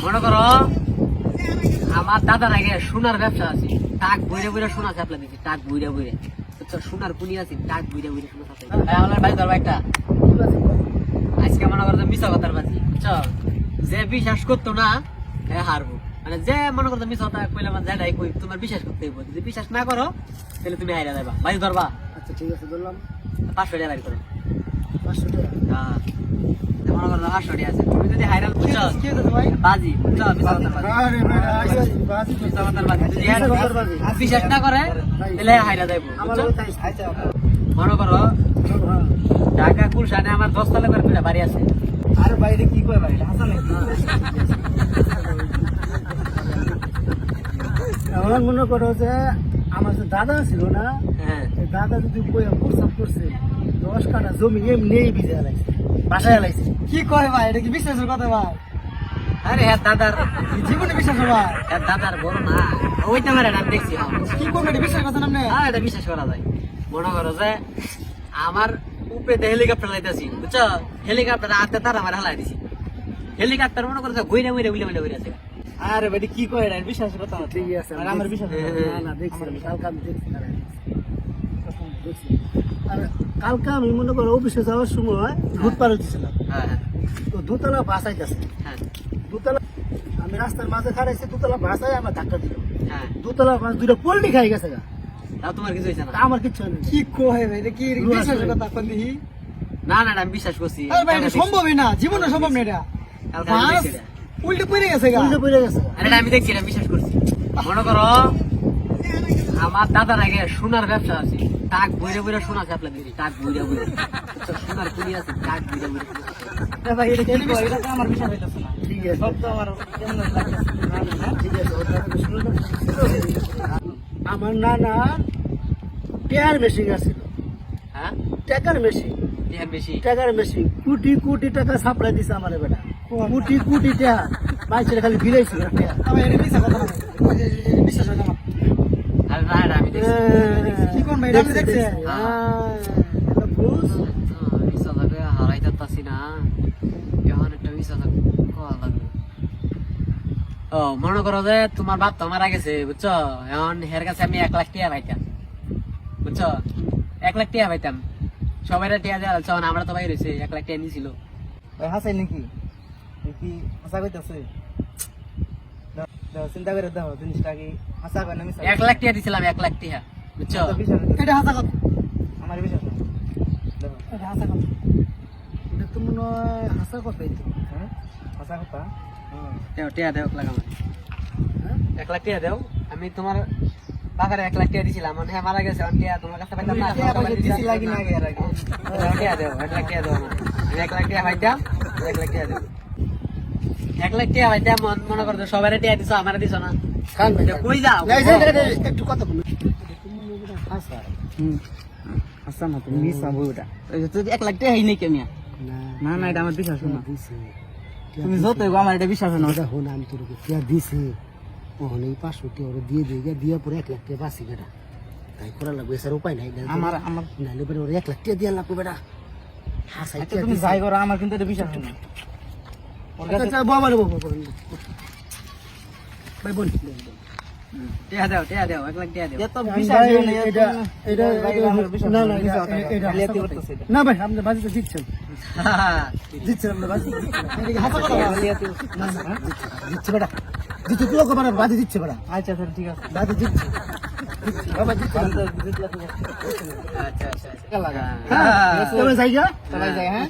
মনে করো আমার দাদার আগে সোনার ব্যবসা আছে, টাক বইরে বইরে সোনা চাপলা দিচ্ছি, টাক বইরে বইরে সোনার কুনি আছে, টাক বইরে বইরে সোনা চাপলা। আমার ভাই ধরবা একটা আজকে মনে করো মিশা কথার বাজি, চল যে বিশ্বাস করতো না হারবো, মানে যে মনে করতো মিশা কথা কইলে আমার যাই কই তোমার বিশ্বাস করতে হইব, যদি বিশ্বাস না করো তাহলে তুমি হাইরা যাবা। ভাই ধরবা? আচ্ছা ঠিক আছে ধরলাম। 500 টাকা বাইর করো। 500 টাকা? হ্যাঁ মনে করো 500 টাকা আছে, তুমি যদি হাইরা বুঝছো কি হতো ভাই? বাজি বুঝছো, মিশা কথার বাজি, আরে ভাই বাজি মিশা কথার বাজি, যদি বিশ্বাস না করে তাহলে হাইরা যাইবো। আমার আচ্ছা মনে করো ঢাকা গুলশানে আমার 10 তলা করে দুইটা বাড়ি আছে। আরে বাইরে কি কয় ভাই হাসা নাকি? আমার মনে করো যে আমার যে দাদা ছিল না, হ্যাঁ এই দাদা যদি বইয়া প্রস্তাব করছে 10 কাঠা জমি এমনিই ভিজে আলাইছে, বাসায় আলাইছে। কি কয় ভাই, এটা কি বিশ্বাসের কথা ভাই? আরে হ্যাঁ দাদার জীবনে বিশ্বাস হয় ভাই? হ্যাঁ দাদার বড় না ওইটা আমার আমি দেখছি। কি করবে এটা বিশ্বাস করছেন আপনি? হ্যাঁ এটা বিশ্বাস করা যায়। মনে করো যে আমার উপরে হেলিকপ্টার লাইতেছি বুঝছো, হেলিকপ্টার হাতে তার আমার হালাই দিছি, হেলিকপ্টার মনে করো যে ঘুরে ঘুরে উইলে উইলে ঘুরে আছে। আরে ভাই কি কয় এটা বিশ্বাসের কথা? ঠিক আছে আর আমার বিশ্বাস হয় না। না দেখছি আমি কালকে আমি দেখছি না, দেখছি। আর কালকে আমি মনে করো অফিসে যাওয়ার সময় ঘুট পার হচ্ছিলাম, হ্যাঁ তো দুতলা বাস আইতেছে, হ্যাঁ দুতলা আমি রাস্তার মাঝে খাড়াইছি, দুতলা বাস আই আমার ধাক্কা দিল, হ্যাঁ, দুতলা বাস দুইটা পোল্ট্রি খাই গেছে গা। তাও তোমার কিছু হয়েছে না? তা আমার কিচ্ছু হয়নি। কি কয় ভাই, এটা কি বিশ্বাসের কথা কোন দিহি? না না আমি বিশ্বাস করছি। আরে ভাই এটা সম্ভবই না, জীবনে সম্ভব না এটা। কালকে আমি বাস দেখছি এটা। উল্টে পড়ে গেছে গা, উল্টে পড়ে গেছে। আরে এটা আমি দেখছি এটা বিশ্বাস করছি। মনে করো আমার দাদার আগে সোনার ব্যবসা আছে, টাক বইরে বইরে সোনা চাপলা দিচ্ছি, টাক বইরে বইরে সোনার কুনি আছে, টাক বইরে বইরে সোনা চাপলা। ভাই এটা কি কয়, এটা তো আমার বিশ্বাস হইতাছে না। ঠিক আছে সব তো আমার কেমন লাগতেছে না। ঠিক আছে ওটা আমি শুনলাম। আমার নানা টেয়ার মেশিন আছিল, হ্যাঁ টাকার মেশিন, টিয়া বেশি। টাকার মেশিন কোটি কোটি টাকা সাপ্লাই দিছে আমার বেটা, কোটি কোটি টাকা বাইরে খালি ভিড়াইছিল টাকা। আমি এটা বিশ্বাস কথা না, বিশ্বাস হয় না। আরে না এটা আমি দেখছি। কি কোন ভাই আপনি দেখছেন? এটা বুঝ মিশা থাকে হারাইতে পারছি না, এখন একটা মিশা থাকে কল লাগবে। ও মনে করো যে তোমার বাপ তো মারা গেছে বুঝছো, এখন হের কাছে আমি 1 লাখ টাকা পাইতাম বুঝছো, 1 লাখ টাকা পাইতাম, সবাই টাকা দেওয়া যাচ্ছে, আমরা তো বাইরে হয়েছে 1 লাখ টাকা নিয়েছিল। ভাই হাসাই নাকি? কি হাসা কইতাছে? দাও চিন্তা করে দাও জিনিসটা কি হাসা কই না মিছা? 1 লাখ টাকা দিছিলাম, 1 লাখ টাকা বুঝছো। এটা হাসা কথা, আমার বিশ্বাস না। দেখো এটা হাসা কথা, এটা তো মনে হয় হাসা কথাই তো। হ্যাঁ হাসা কথা। দেও টাকা দেও 1 লাখ আমার, হ্যাঁ 1 লাখ টাকা দেও। আমি তোমার বাবারে 1 লাখ টাকা দিছিলাম, মানে হ্যাঁ মারা গেছে, এখন টাকা তোমার কাছে পাইতাম না, দিছি লাগি না আগে আর আগে। টাকা দেও 1 লাখ টাকা দেও আমার, আমি 1 লাখ টাকা পাইতাম, 1 লাখ টাকা দেও। 1 লাখ টাকা পাইতাম, মনে করো সবাই টাকা দিছো, আমার দিছো না, খান ভাই কই যাও? একটু কথা বলো। হাসা হাসা না তুমি মিছা বউটা। ওই তো 1 লাখ টাকা হই নাই কেমিয়া। না না এটা আমার বিশ্বাস না। তুমি যত আমার এটা বিশ্বাস না। ওটা হন আমি তোর টিয়া দিছি, ওখানে 500 টাকা ওরা দিয়ে দিয়ে দিয়ে পরে 1 লাখ টাকা বাঁচি বেটা, তাই করা লাগবে, স্যার উপায় নাই। আমার আমার নাইলে পরে ওরা 1 লাখ টাকা দিয়ে লাগবে বেটা। হাসাই তুমি যাই করো, আমার কিন্তু এটা বিশ্বাস না। আচ্ছা বাবা রে বাবা ভাই বল টাকা দেও, টাকা দেও 1 লাখ টাকা দেও। এত বিশ্বাস না এটা এটা না না এটা না ভাই আপনি বাজিতে দিচ্ছেন, দিচ্ছেন আপনি বাজি দিচ্ছেন, হাসা কথা না না দিচ্ছে বেটা, দিচ্ছে তুই ওকে বাজি দিচ্ছে বেটা। আচ্ছা স্যার ঠিক আছে বাজি দিচ্ছে, বাবা দিচ্ছে। আচ্ছা আচ্ছা আচ্ছা লাগা হ্যাঁ তুমি যাই গা, সবাই যাই। হ্যাঁ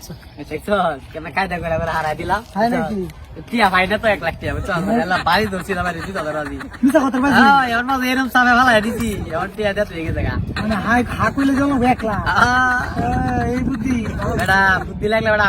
দেখছো কেমন কায়দা করে করে হারাই দিলাম। হয় নাকি? টিয়া ভাই না তো 1 লাখ টাকা বুঝছো, এলা বাড়ি ধরছি না, বাড়ি দিতে হবে রাজি। মিছা কথা বাজি হ্যাঁ এমন মাঝে এরকম সামনে ভালো দিছি, এমন টিয়া দেওয়া তো গেছে গা। মানে হাই খা কইলে জমা 1 লাখ এই বুদ্ধি বেটা বুদ্ধি লাগলে বেটা